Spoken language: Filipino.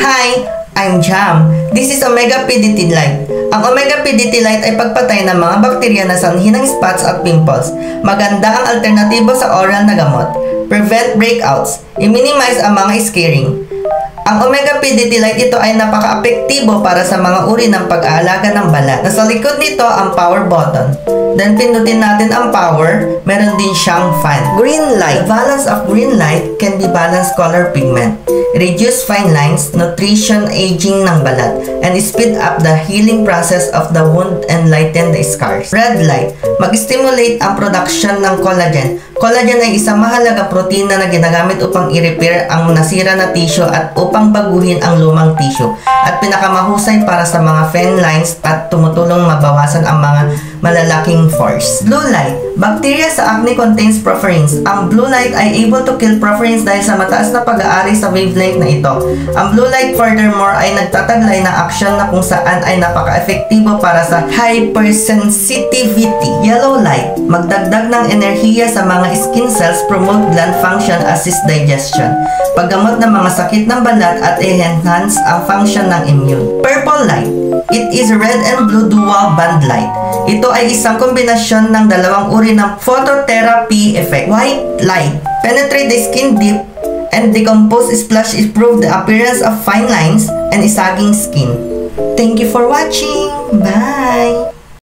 Hi! I'm Jam. This is Omega PDT Light. Ang Omega PDT Light ay pagpatay ng mga bakterya na sanhi ng spots at pimples. Maganda ang alternatibo sa oral na gamot. Prevent breakouts. I-minimize ang mga scarring. Ang Omega PDT Light ito ay napaka-apektibo para sa mga uri ng pag-aalaga ng balat. Nasa likod nito ang power button. Then pindutin natin ang power, meron din siyang fan. Green light. The balance of green light can be balanced color pigment, reduce fine lines, nutrition, aging ng balat, and speed up the healing process of the wound and lighten the scars. Red light. Mag-stimulate ang production ng collagen. Collagen ay isang mahalaga protina na ginagamit upang i-repair ang nasira na tissue at upang baguhin ang lumang tissue. At pinakamahusay para sa mga fine lines at tumutulong mabawasan ang mga malalaking pores. Blue light. Bacteria sa acne contains porphyrins. Ang blue light ay able to kill porphyrins dahil sa mataas na pag-aari sa wavelength na ito. Ang blue light furthermore ay nagtataglay na action na kung saan ay napaka-efektibo para sa hypersensitivity. Yellow light. Magdagdag ng enerhiya sa mga skin cells, promote gland function, assist digestion, paggamot ng mga sakit ng balat at enhance ang function ng immune. Purple light. It is red and blue dual band light. Ito ay isang kombinasyon ng dalawang uri ng phototherapy effect. White light. Penetrate the skin deep and decompose splash improve the appearance of fine lines and sagging skin. Thank you for watching. Bye!